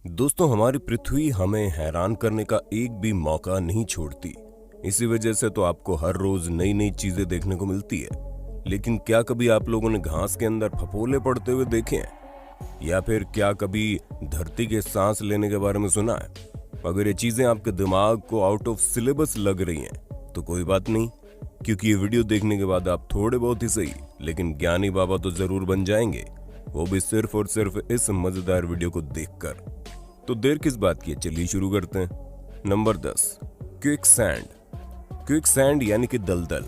दोस्तों, हमारी पृथ्वी हमें हैरान करने का एक भी मौका नहीं छोड़ती। इसी वजह से तो आपको हर रोज नई नई चीजें देखने को मिलती है। लेकिन क्या कभी आप लोगों ने घास के अंदर फफोले पड़ते हुए देखे हैं? या फिर क्या कभी धरती के सांस लेने के बारे में सुना है? अगर ये चीजें आपके दिमाग को आउट ऑफ सिलेबस लग रही हैं तो कोई बात नहीं, क्योंकि ये वीडियो देखने के बाद आप थोड़े बहुत ही सही लेकिन ज्ञानी बाबा तो जरूर बन जाएंगे, वो भी सिर्फ और सिर्फ इस मजेदार वीडियो को देखकर। तो देर किस बात की है, चलिए शुरू करते हैं। Number 10, quick sand. Quick sand यानी कि दलदल।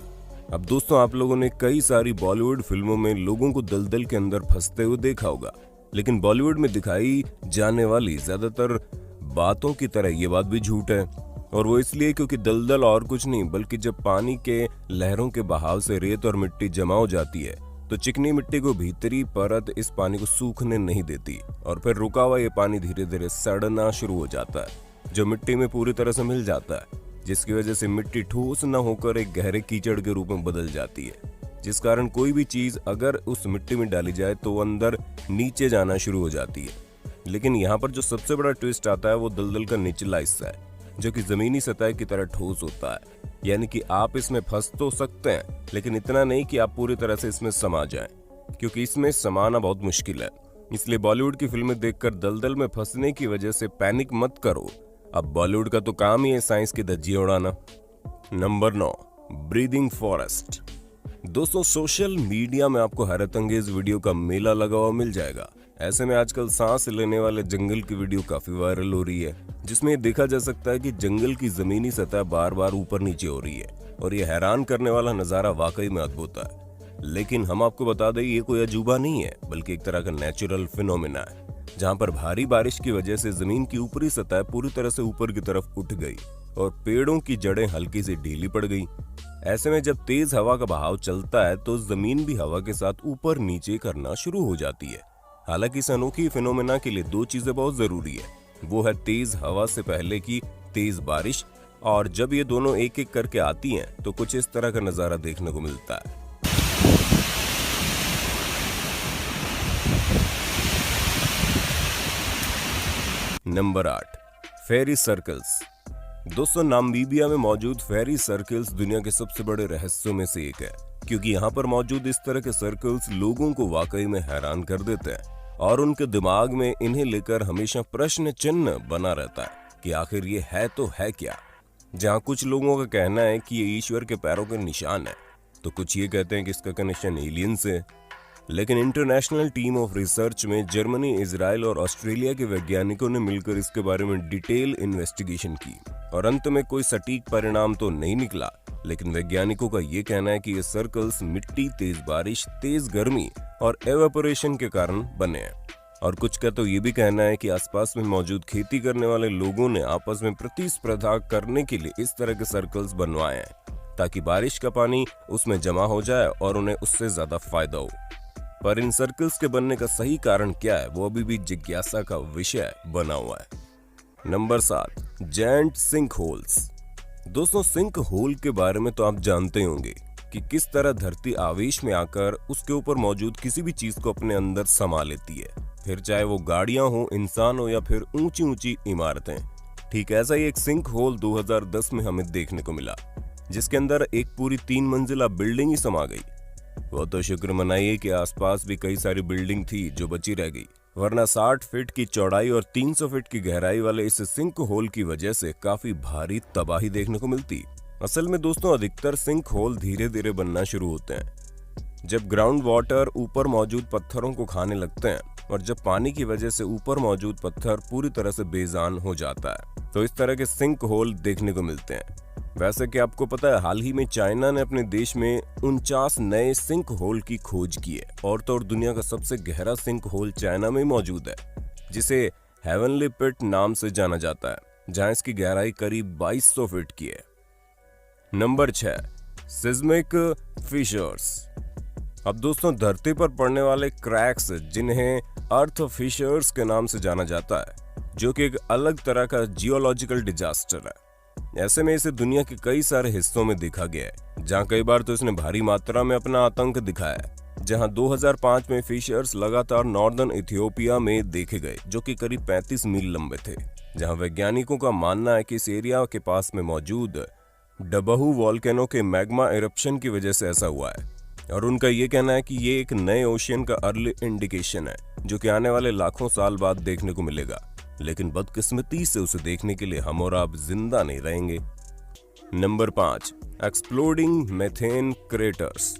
अब दोस्तों, आप लोगों ने कई सारी बॉलीवुड फिल्मों में लोगों को दलदल के अंदर फंसते हुए देखा होगा, लेकिन बॉलीवुड में दिखाई जाने वाली ज्यादातर बातों की तरह ये बात भी झूठ है। और वो इसलिए क्योंकि दलदल और कुछ नहीं बल्कि जब पानी के लहरों के बहाव से रेत और मिट्टी जमा हो जाती है तो चिकनी मिट्टी को भीतरी परत इस पानी को सूखने नहीं देती और फिर रुका हुआ ये पानी धीरे धीरे सड़ना शुरू हो जाता है, जो मिट्टी में पूरी तरह से मिल जाता है, जिसकी वजह से मिट्टी ठोस न होकर एक गहरे कीचड़ के रूप में बदल जाती है, जिस कारण कोई भी चीज अगर उस मिट्टी में डाली जाए तो वो अंदर नीचे जाना शुरू हो जाती है। लेकिन यहाँ पर जो सबसे बड़ा ट्विस्ट आता है वो दलदल का निचला हिस्सा है, जो कि जमीनी सतह की तरह ठोस होता है। यानी कि आप इसमें फंस तो सकते हैं, लेकिन इतना नहीं कि आप पूरी तरह से इसमें समा जाएं, क्योंकि इसमें समाना बहुत मुश्किल है। इसलिए बॉलीवुड की फिल्में देखकर दलदल में फंसने की वजह से पैनिक मत करो। अब बॉलीवुड का तो काम ही है साइंस की धज्जियां उड़ाना। Number 9, breathing forest. दोस्तों, सोशल मीडिया में आपको हैरत अंगेज वीडियो का मेला लगा हुआ मिल जाएगा। ऐसे में आजकल सांस लेने वाले जंगल की वीडियो काफी वायरल हो रही है, जिसमें ये देखा जा सकता है कि जंगल की जमीनी सतह बार बार ऊपर नीचे हो रही है और ये हैरान करने वाला नजारा वाकई में अद्भुत है। लेकिन हम आपको बता दें, ये कोई अजूबा नहीं है बल्कि एक तरह का नेचुरल फिनोमेना है, जहाँ पर भारी बारिश की वजह से जमीन की ऊपरी सतह पूरी तरह से ऊपर की तरफ उठ गई और पेड़ों की जड़ें हल्की सी ढीली पड़ गई। ऐसे में जब तेज हवा का बहाव चलता है तो जमीन भी हवा के साथ ऊपर नीचे करना शुरू हो जाती है। हालांकि इस अनोखी फिनोमेना के लिए दो चीजें बहुत जरूरी है, वो है तेज हवा से पहले की तेज बारिश, और जब ये दोनों एक एक करके आती हैं तो कुछ इस तरह का नजारा देखने को मिलता है। नंबर 8, फेरी सर्कल्स। दोस्तों, नामीबिया में मौजूद फेरी सर्कल्स दुनिया के सबसे बड़े रहस्यों में से एक है, क्योंकि यहाँ पर मौजूद इस तरह के सर्कल्स लोगों को वाकई में हैरान कर देते हैं और उनके दिमाग में इन्हें लेकर हमेशा प्रश्न चिन्ह बना रहता है कि आखिर ये है तो है क्या। जहाँ कुछ लोगों का कहना है कि ये ईश्वर के पैरों के निशान है, तो कुछ ये कहते हैं कि इसका कनेक्शन एलियन से। लेकिन इंटरनेशनल टीम ऑफ रिसर्च में जर्मनी, इजराइल और ऑस्ट्रेलिया के वैज्ञानिकों ने मिलकर इसके बारे में डिटेल इन्वेस्टिगेशन की और अंत में कोई सटीक परिणाम तो नहीं निकला। लेकिन वैज्ञानिकों का ये कहना है कि ये सर्कल्स मिट्टी, तेज बारिश, तेज गर्मी और एवेपोरेशन के कारण बने हैं। और कुछ का तो ये भी कहना है कि आसपास में मौजूद खेती करने वाले लोगों ने आपस में प्रतिस्पर्धा करने के लिए इस तरह के सर्कल्स बनवाए हैं, ताकि बारिश का पानी उसमें जमा हो जाए और उन्हें उससे ज्यादा फायदा हो। पर इन सर्कल्स के बनने का सही कारण क्या है, वो अभी भी जिज्ञासा का विषय बना हुआ है। Number 7, giant sink holes. दोस्तों, सिंक होल के बारे में तो आप जानते होंगे कि किस तरह धरती आवेश में आकर उसके ऊपर मौजूद किसी भी चीज को अपने अंदर समा लेती है, फिर चाहे वो गाड़ियां हो, इंसान हो या फिर ऊंची ऊंची इमारतें। ठीक ऐसा ही एक सिंक होल 2010 में हमें देखने को मिला, जिसके अंदर एक पूरी 3 मंजिला बिल्डिंग ही समा गई। वो तो शुक्र मनाइए कि आसपास भी कई सारी बिल्डिंग थी जो बची रह गई, वरना 60 फीट की चौड़ाई और 300 फीट की गहराई वाले इस सिंक होल की वजह से काफी भारी तबाही देखने को मिलती। असल में दोस्तों, अधिकतर सिंक होल धीरे धीरे बनना शुरू होते हैं जब ग्राउंड वाटर ऊपर मौजूद पत्थरों को खाने लगते हैं और जब पानी की वजह से ऊपर मौजूद पत्थर पूरी तरह से बेजान हो जाता है, तो इस तरह के सिंक होल देखने को मिलते हैं। वैसे कि आपको पता है, हाल ही में चाइना ने अपने देश में 49 नए सिंक होल की खोज की है और तो और दुनिया का सबसे गहरा सिंक होल चाइना में मौजूद है, जिसे हेवनली पिट नाम से जाना जाता है, जहां इसकी गहराई करीब 2200 फीट की है। Number 6, seismic fissures. अब दोस्तों, धरती पर पड़ने वाले क्रैक्स, जिन्हें अर्थ फिशर्स के नाम से जाना जाता है, जो कि एक अलग तरह का जियोलॉजिकल डिजास्टर है। ऐसे में इसे दुनिया के कई सारे हिस्सों में देखा गया है, जहां कई बार तो इसने भारी मात्रा में अपना आतंक दिखाया है। जहां 2005 में फिशर्स लगातार नॉर्दर्न इथियोपिया में देखे गए जो कि करीब 35 मील लंबे थे, जहां वैज्ञानिकों का मानना है कि इस एरिया के पास में मौजूद डबहू वॉल्केनो के मैग्मा इरप्शन की वजह से ऐसा हुआ है। और उनका ये कहना है कि ये एक नए ओशियन का अर्ली इंडिकेशन है जो कि आने वाले लाखों साल बाद देखने को मिलेगा, लेकिन बदकिस्मती से उसे देखने के लिए हम और आप जिंदा नहीं रहेंगे। Number 5, exploding methane craters.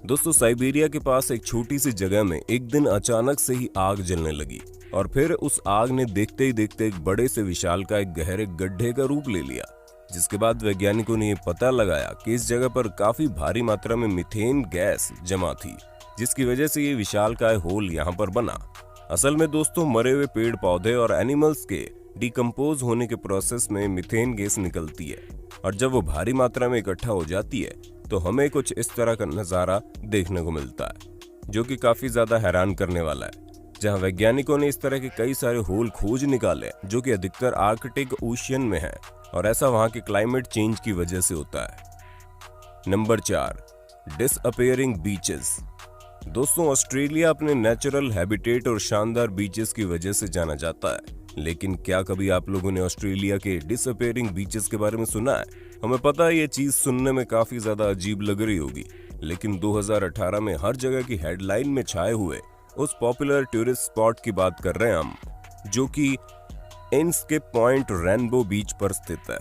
दोस्तों, साइबेरिया के पास एक छोटी सी जगह में एक दिन अचानक से ही आग जलने लगी और फिर उस आग ने देखते ही देखते एक बड़े से विशालकाय एक गहरे गड्ढे का रूप ले लिया, जिसके बाद वैज्ञानिकों ने ये पता लगाया कि इस जगह पर काफी भारी मात्रा में मीथेन गैस जमा थी, जिसकी वजह से ये विशालकाय होल यहाँ पर बना। असल में दोस्तों, मरे हुए पेड़ पौधे और एनिमल्स के डिकम्पोज होने के प्रोसेस में मीथेन गैस निकलती है और जब वो भारी मात्रा में इकट्ठा हो जाती है तो हमें कुछ इस तरह का नजारा देखने को मिलता है, जो कि काफी ज्यादा हैरान करने वाला है। जहां वैज्ञानिकों ने इस तरह के कई सारे होल खोज निकाले जो कि अधिकतर आर्कटिक ओशियन में है और ऐसा वहां के क्लाइमेट चेंज की वजह से होता है। Number 4, disappearing beaches. दोस्तों, ऑस्ट्रेलिया अपने नेचुरल हैबिटेट और शानदार बीचेस की वजह से जाना जाता है, लेकिन क्या कभी आप लोगों ने ऑस्ट्रेलिया के डिसअपियरिंग बीचेस के बारे में सुना है? हमें पता है ये चीज सुनने में काफी ज्यादा अजीब लग रही होगी, लेकिन 2018 में हर जगह की हेडलाइन में छाए हुए उस पॉपुलर टूरिस्ट स्पॉट की बात कर रहे हैं हम, जो कि इनस्केप पॉइंट रेनबो बीच पर स्थित है।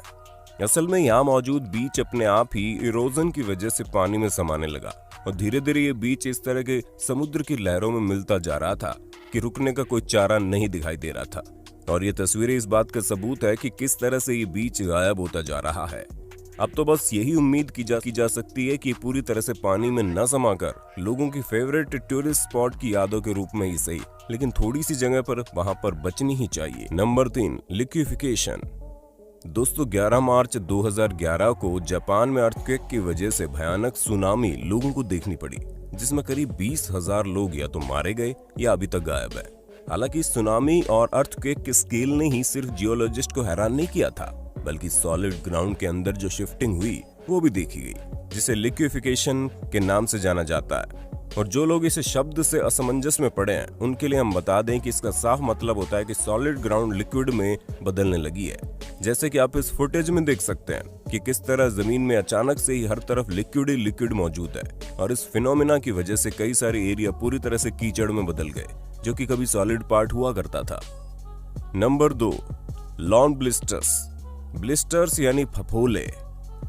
असल में यहाँ मौजूद बीच अपने आप ही इरोजन की वजह से पानी में समाने लगा और धीरे धीरे ये बीच इस तरह के समुद्र की लहरों में मिलता जा रहा था कि रुकने का कोई चारा नहीं दिखाई दे रहा था। और ये तस्वीरें इस बात का सबूत है कि किस तरह से ये बीच गायब होता जा रहा है। अब तो बस यही उम्मीद की जा सकती है कि पूरी तरह से पानी में न समाकर लोगों की फेवरेट टूरिस्ट स्पॉट की यादों के रूप में ही सही, लेकिन थोड़ी सी जगह पर वहां पर बचनी ही चाहिए। Number 3, liquefaction. दोस्तों, 11 मार्च 2011 को जापान में अर्थक्वेक की वजह से भयानक सुनामी लोगों को देखनी पड़ी, जिसमें करीब 20,000 लोग या तो मारे गए या अभी तक गायब है। हालांकि सुनामी और अर्थक्वेक के स्केल ने ही सिर्फ जियोलॉजिस्ट को हैरान नहीं किया था, बल्कि सॉलिड ग्राउंड के अंदर जो शिफ्टिंग हुई वो भी देखी गई, जिसे लिक्विफिकेशन के नाम से जाना जाता है। और जो लोग इसे शब्द से असमंजस में पड़े हैं उनके लिए हम बता दें कि इसका साफ मतलब होता है कि सॉलिड ग्राउंड लिक्विड में बदलने लगी है। जैसे कि आप इस फुटेज में देख सकते हैं कि किस तरह जमीन में अचानक से ही हर तरफ लिक्विड ही लिक्विड मौजूद है और इस फिनोमिना की वजह से कई सारे एरिया पूरी तरह से कीचड़ में बदल गए, जो कि कभी सॉलिड पार्ट हुआ करता था। Number 2, lawn blisters. ब्लिस्टर्स यानी फफोले।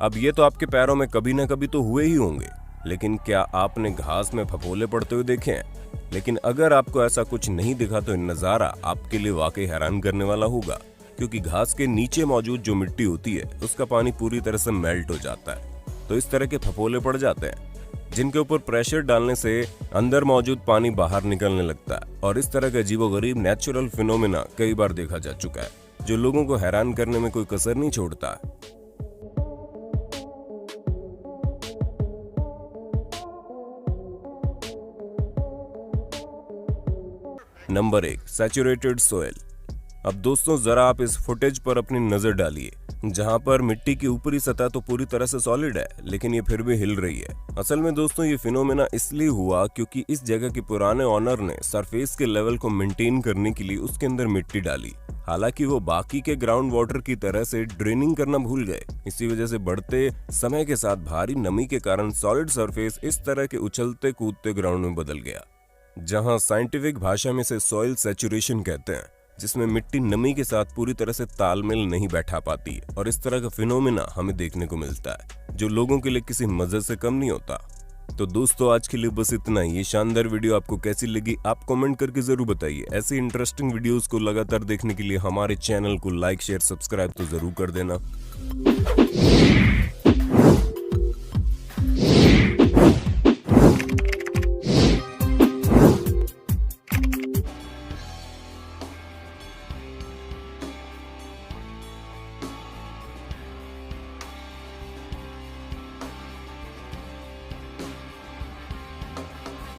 अब ये तो आपके पैरों में कभी ना कभी तो हुए ही होंगे, लेकिन क्या आपने घास में फफोले पड़ते हुए देखे हैं? लेकिन अगर आपको ऐसा कुछ नहीं दिखा तो नजारा आपके लिए वाकई हैरान करने वाला होगा, क्योंकि घास के नीचे मौजूद जो मिट्टी होती है उसका पानी पूरी तरह से मेल्ट हो जाता है, तो इस तरह के फफोले पड़ जाते हैं जिनके ऊपर प्रेशर डालने से अंदर मौजूद पानी बाहर निकलने लगता है। और इस तरह का अजीबोगरीब नेचुरल फिनोमेना कई बार देखा जा चुका है, जो लोगों को हैरान करने में कोई कसर नहीं छोड़ता। Number 1, saturated soil. अब दोस्तों, जरा आप इस फुटेज पर अपनी नजर डालिए, जहां पर मिट्टी की ऊपरी सतह तो पूरी तरह से सॉलिड है, लेकिन ये फिर भी हिल रही है। असल में दोस्तों, ये फिनोमेना इसलिए हुआ क्योंकि इस जगह के पुराने ओनर ने सरफेस के लेवल को मेंटेन करने के लिए उसके अंदर मिट्टी डाली। हालांकि वो बाकी के ग्राउंड वाटर की तरह से ड्रेनिंग करना भूल गए। इसी वजह से बढ़ते समय के साथ भारी नमी के कारण सॉलिड सरफेस इस तरह के उछलते कूदते ग्राउंड में बदल गया, जहां साइंटिफिक भाषा में इसे सॉइल सैचुरेशन कहते हैं, जिसमें मिट्टी नमी के साथ पूरी तरह से तालमेल नहीं बैठा पाती और इस तरह का फिनोमेना हमें देखने को मिलता है, जो लोगों के लिए किसी मजे से कम नहीं होता। तो दोस्तों, आज के लिए बस इतना ही। ये शानदार वीडियो आपको कैसी लगी आप कमेंट करके जरूर बताइए। ऐसी इंटरेस्टिंग वीडियोस को लगातार देखने के लिए हमारे चैनल को लाइक शेयर सब्सक्राइब तो जरूर कर देना।